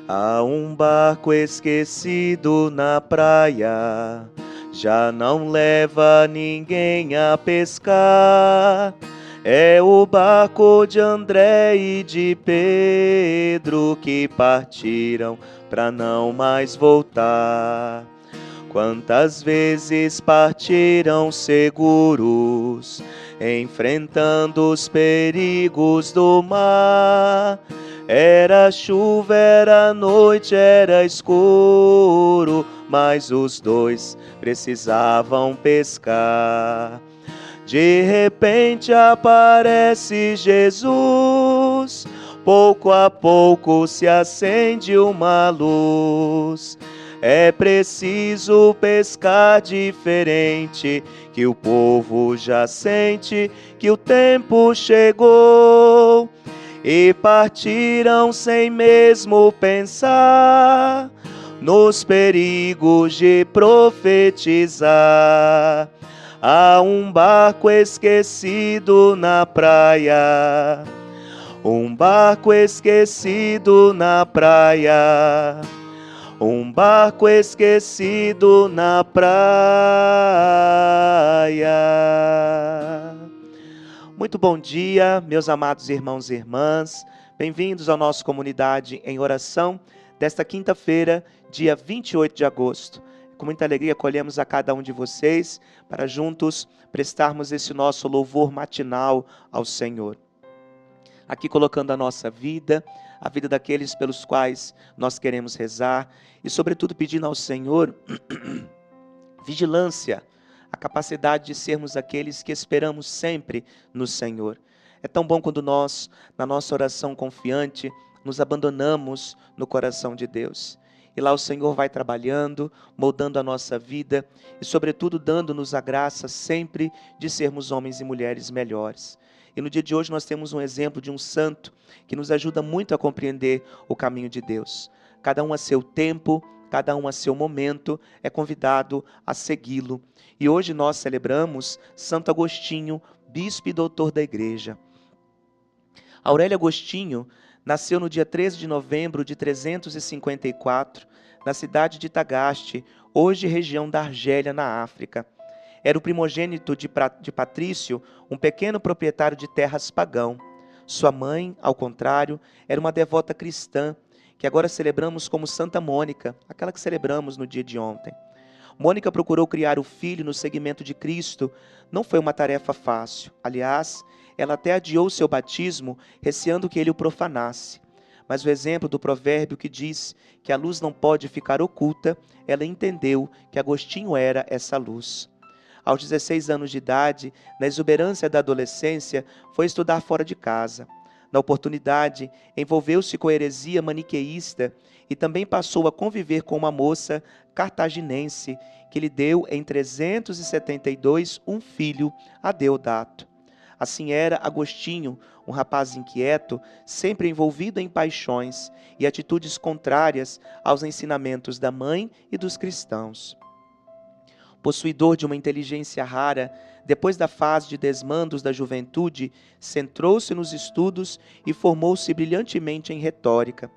Há um barco esquecido na praia, já não leva ninguém a pescar. É o barco de André e de Pedro que partiram pra não mais voltar. Quantas vezes partiram seguros, enfrentando os perigos do mar. Era chuva, era noite, era escuro, mas os dois precisavam pescar. De repente aparece Jesus, pouco a pouco se acende uma luz. É preciso pescar diferente, que o povo já sente que o tempo chegou. E partiram sem mesmo pensar nos perigos de profetizar. Há um barco esquecido na praia, um barco esquecido na praia, um barco esquecido na praia. Muito bom dia, meus amados irmãos e irmãs. Bem-vindos à nossa comunidade em oração desta quinta-feira, dia 28 de agosto. Com muita alegria acolhemos a cada um de vocês para juntos prestarmos esse nosso louvor matinal ao Senhor. Aqui colocando a nossa vida, a vida daqueles pelos quais nós queremos rezar e sobretudo pedindo ao Senhor vigilância, a capacidade de sermos aqueles que esperamos sempre no Senhor. É tão bom quando nós, na nossa oração confiante, nos abandonamos no coração de Deus. E lá o Senhor vai trabalhando, moldando a nossa vida e, sobretudo, dando-nos a graça sempre de sermos homens e mulheres melhores. E no dia de hoje nós temos um exemplo de um santo que nos ajuda muito a compreender o caminho de Deus. Cada um a seu tempo, cada um a seu momento, é convidado a segui-lo. E hoje nós celebramos Santo Agostinho, bispo e doutor da Igreja. Aurélio Agostinho nasceu no dia 13 de novembro de 354, na cidade de Tagaste, hoje região da Argélia, na África. Era o primogênito de Patrício, um pequeno proprietário de terras pagão. Sua mãe, ao contrário, era uma devota cristã, que agora celebramos como Santa Mônica, aquela que celebramos no dia de ontem. Mônica procurou criar o filho no seguimento de Cristo. Não foi uma tarefa fácil. Aliás, ela até adiou seu batismo, receando que ele o profanasse. Mas o exemplo do provérbio que diz que a luz não pode ficar oculta, ela entendeu que Agostinho era essa luz. Aos 16 anos de idade, na exuberância da adolescência, foi estudar fora de casa. Na oportunidade, envolveu-se com a heresia maniqueísta e também passou a conviver com uma moça cartaginense que lhe deu em 372 um filho, a Deodato. Assim era Agostinho, um rapaz inquieto, sempre envolvido em paixões e atitudes contrárias aos ensinamentos da mãe e dos cristãos. Possuidor de uma inteligência rara, depois da fase de desmandos da juventude, centrou-se nos estudos e formou-se brilhantemente em retórica.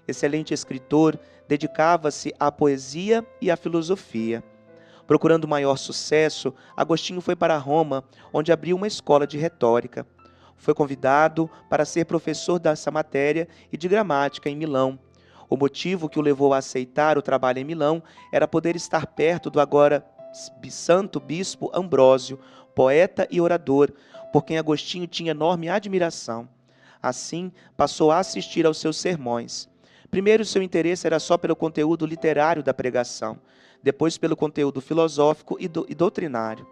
Excelente escritor, dedicava-se à poesia e à filosofia. Procurando maior sucesso, Agostinho foi para Roma, onde abriu uma escola de retórica. Foi convidado para ser professor dessa matéria e de gramática em Milão. O motivo que o levou a aceitar o trabalho em Milão era poder estar perto do agora santo bispo Ambrósio, poeta e orador, por quem Agostinho tinha enorme admiração. Assim, passou a assistir aos seus sermões. Primeiro, seu interesse era só pelo conteúdo literário da pregação, depois pelo conteúdo filosófico e doutrinário.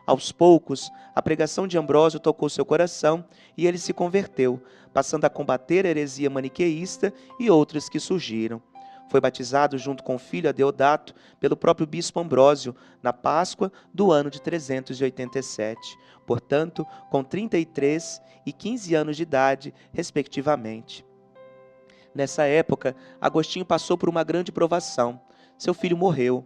Aos poucos, a pregação de Ambrósio tocou seu coração e ele se converteu, passando a combater a heresia maniqueísta e outras que surgiram. Foi batizado junto com o filho Adeodato pelo próprio bispo Ambrósio na Páscoa do ano de 387, portanto, com 33 e 15 anos de idade, respectivamente. Nessa época, Agostinho passou por uma grande provação. Seu filho morreu.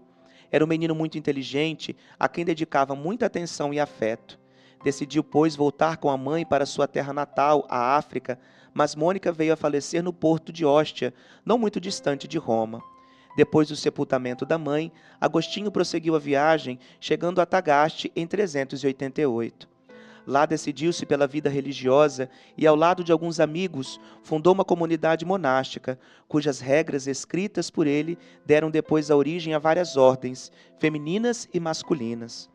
Era um menino muito inteligente, a quem dedicava muita atenção e afeto. Decidiu, pois, voltar com a mãe para sua terra natal, a África, mas Mônica veio a falecer no porto de Ostia, não muito distante de Roma. Depois do sepultamento da mãe, Agostinho prosseguiu a viagem, chegando a Tagaste em 388. Lá decidiu-se pela vida religiosa e, ao lado de alguns amigos, fundou uma comunidade monástica, cujas regras escritas por ele deram depois a origem a várias ordens, femininas e masculinas.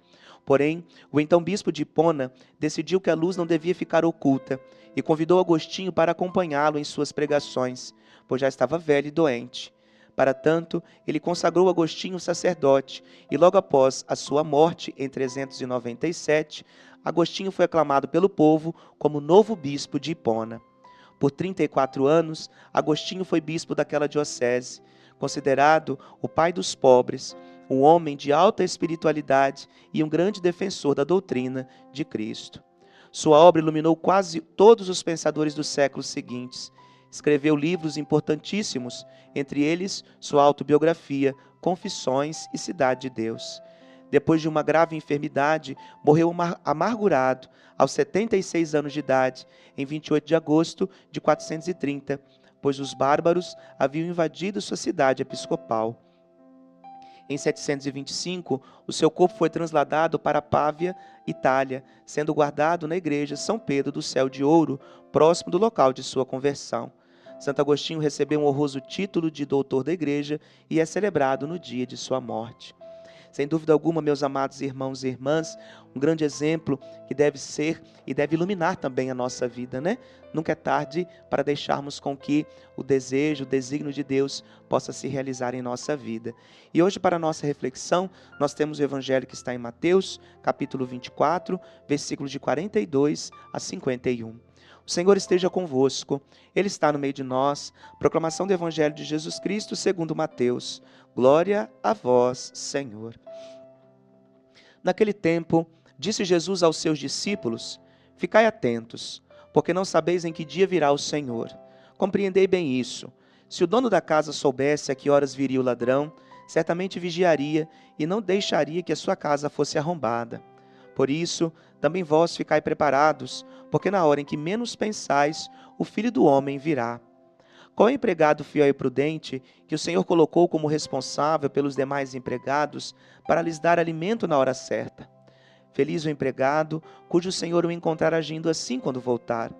Porém, o então bispo de Hipona decidiu que a luz não devia ficar oculta e convidou Agostinho para acompanhá-lo em suas pregações, pois já estava velho e doente. Para tanto, ele consagrou Agostinho sacerdote e logo após a sua morte, em 397, Agostinho foi aclamado pelo povo como novo bispo de Hipona. Por 34 anos, Agostinho foi bispo daquela diocese, considerado o pai dos pobres, um homem de alta espiritualidade e um grande defensor da doutrina de Cristo. Sua obra iluminou quase todos os pensadores dos séculos seguintes. Escreveu livros importantíssimos, entre eles sua autobiografia, Confissões e Cidade de Deus. Depois de uma grave enfermidade, morreu amargurado, aos 76 anos de idade, em 28 de agosto de 430, pois os bárbaros haviam invadido sua cidade episcopal. Em 725, o seu corpo foi trasladado para Pávia, Itália, sendo guardado na igreja São Pedro do Céu de Ouro, próximo do local de sua conversão. Santo Agostinho recebeu um honroso título de doutor da igreja e é celebrado no dia de sua morte. Sem dúvida alguma, meus amados irmãos e irmãs, um grande exemplo que deve ser e deve iluminar também a nossa vida, né? Nunca é tarde para deixarmos com que o desejo, o desígnio de Deus possa se realizar em nossa vida. E hoje, para a nossa reflexão, nós temos o evangelho que está em Mateus, capítulo 24, versículos de 42 a 51. O Senhor esteja convosco, Ele está no meio de nós. Proclamação do Evangelho de Jesus Cristo segundo Mateus. Glória a vós, Senhor. Naquele tempo, disse Jesus aos seus discípulos: Ficai atentos, porque não sabeis em que dia virá o Senhor. Compreendei bem isso. Se o dono da casa soubesse a que horas viria o ladrão, certamente vigiaria e não deixaria que a sua casa fosse arrombada. Por isso, também vós ficai preparados, porque na hora em que menos pensais, o Filho do Homem virá. Qual é o empregado fiel e prudente que o Senhor colocou como responsável pelos demais empregados para lhes dar alimento na hora certa? Feliz o empregado, cujo Senhor o encontrar agindo assim quando voltar.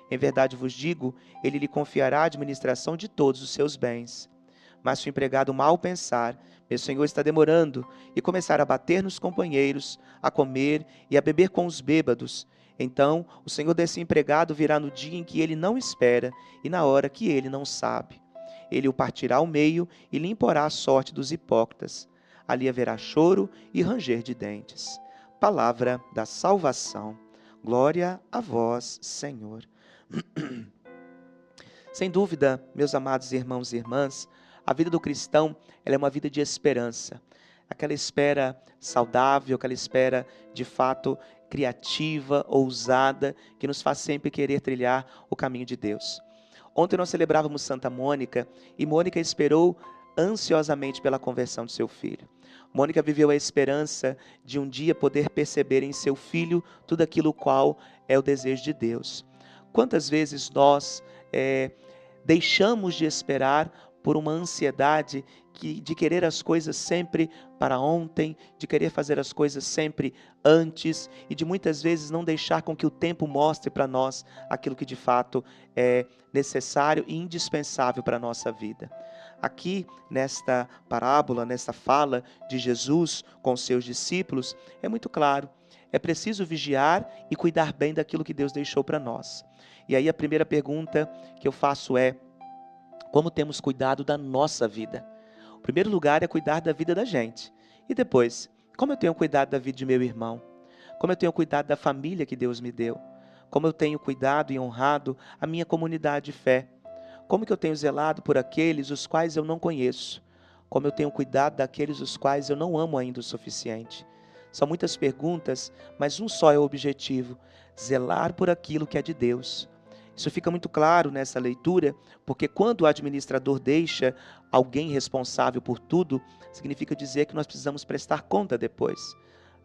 Em verdade vos digo, ele lhe confiará a administração de todos os seus bens. Mas se o empregado mal pensar, meu senhor está demorando, e começar a bater nos companheiros, a comer e a beber com os bêbados, então o senhor desse empregado virá no dia em que ele não espera e na hora que ele não sabe. Ele o partirá ao meio e lhe imporá a sorte dos hipócritas. Ali haverá choro e ranger de dentes. Palavra da salvação. Glória a vós, Senhor. Sem dúvida, meus amados irmãos e irmãs, a vida do cristão ela é uma vida de esperança. Aquela espera saudável, aquela espera de fato criativa, ousada, que nos faz sempre querer trilhar o caminho de Deus. Ontem nós celebrávamos Santa Mônica e Mônica esperou ansiosamente pela conversão de seu filho. Mônica viveu a esperança de um dia poder perceber em seu filho tudo aquilo qual é o desejo de Deus. Quantas vezes nós deixamos de esperar por uma ansiedade de querer as coisas sempre para ontem, de querer fazer as coisas sempre antes e de muitas vezes não deixar com que o tempo mostre para nós aquilo que de fato é necessário e indispensável para a nossa vida. Aqui, nesta parábola, nesta fala de Jesus com os seus discípulos, é muito claro, é preciso vigiar e cuidar bem daquilo que Deus deixou para nós. E aí a primeira pergunta que eu faço é: como temos cuidado da nossa vida? O primeiro lugar é cuidar da vida da gente. E depois, como eu tenho cuidado da vida de meu irmão? Como eu tenho cuidado da família que Deus me deu? Como eu tenho cuidado e honrado a minha comunidade de fé? Como que eu tenho zelado por aqueles os quais eu não conheço? Como eu tenho cuidado daqueles os quais eu não amo ainda o suficiente? São muitas perguntas, mas um só é o objetivo: zelar por aquilo que é de Deus. Isso fica muito claro nessa leitura, porque quando o administrador deixa alguém responsável por tudo, significa dizer que nós precisamos prestar conta depois.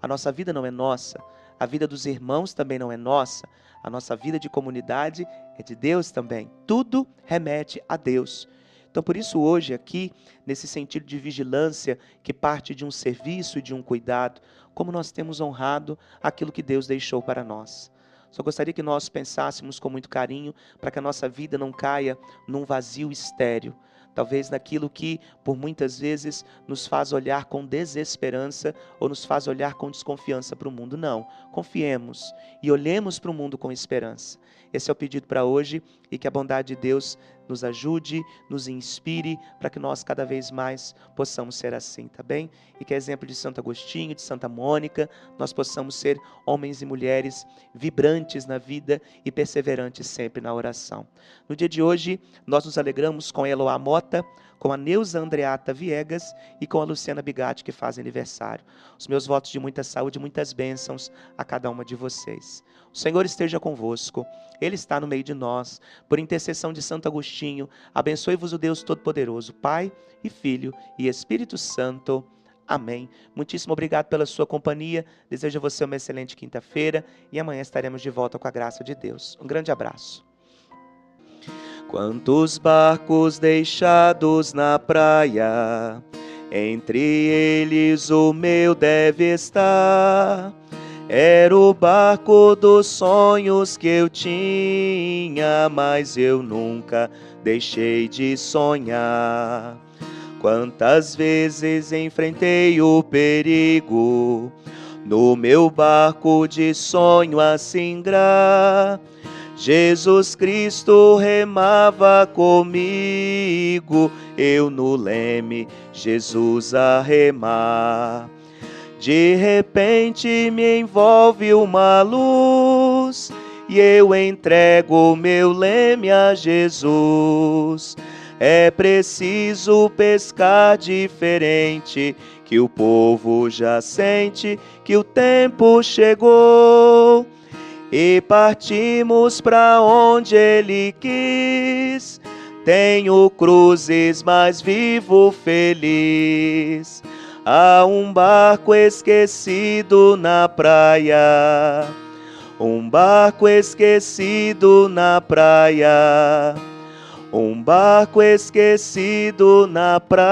A nossa vida não é nossa, A vida dos irmãos também não é nossa. A nossa vida de comunidade é de Deus também. Tudo remete a Deus. Então, por isso, hoje, aqui, nesse sentido de vigilância, que parte de um serviço e de um cuidado, como nós temos honrado aquilo que Deus deixou para nós. Só gostaria que nós pensássemos com muito carinho para que a nossa vida não caia num vazio estéril. Talvez naquilo que, por muitas vezes, nos faz olhar com desesperança ou nos faz olhar com desconfiança para o mundo. Não, confiemos e olhemos para o mundo com esperança. Esse é o pedido para hoje e que a bondade de Deus nos ajude, nos inspire para que nós cada vez mais possamos ser assim, tá bem? E que a exemplo de Santo Agostinho, de Santa Mônica, nós possamos ser homens e mulheres vibrantes na vida e perseverantes sempre na oração. No dia de hoje, nós nos alegramos com a Eloá Mota, com a Neuza Andreata Viegas e com a Luciana Bigatti, que faz aniversário. Os meus votos de muita saúde e muitas bênçãos a cada uma de vocês. O Senhor esteja convosco, Ele está no meio de nós. Por intercessão de Santo Agostinho, abençoe-vos o Deus Todo-Poderoso, Pai e Filho e Espírito Santo. Amém. Muitíssimo obrigado pela sua companhia. Desejo a você uma excelente quinta-feira e amanhã estaremos de volta com a graça de Deus. Um grande abraço. Quantos barcos deixados na praia, entre eles o meu deve estar. Era o barco dos sonhos que eu tinha, mas eu nunca deixei de sonhar. Quantas vezes enfrentei o perigo, no meu barco de sonho a singrar. Jesus Cristo remava comigo, eu no leme, Jesus a remar. De repente me envolve uma luz e eu entrego meu leme a Jesus. É preciso pescar diferente, que o povo já sente que o tempo chegou. E partimos para onde Ele quis. Tenho cruzes, mas vivo feliz. Há um barco esquecido na praia, um barco esquecido na praia, um barco esquecido na praia.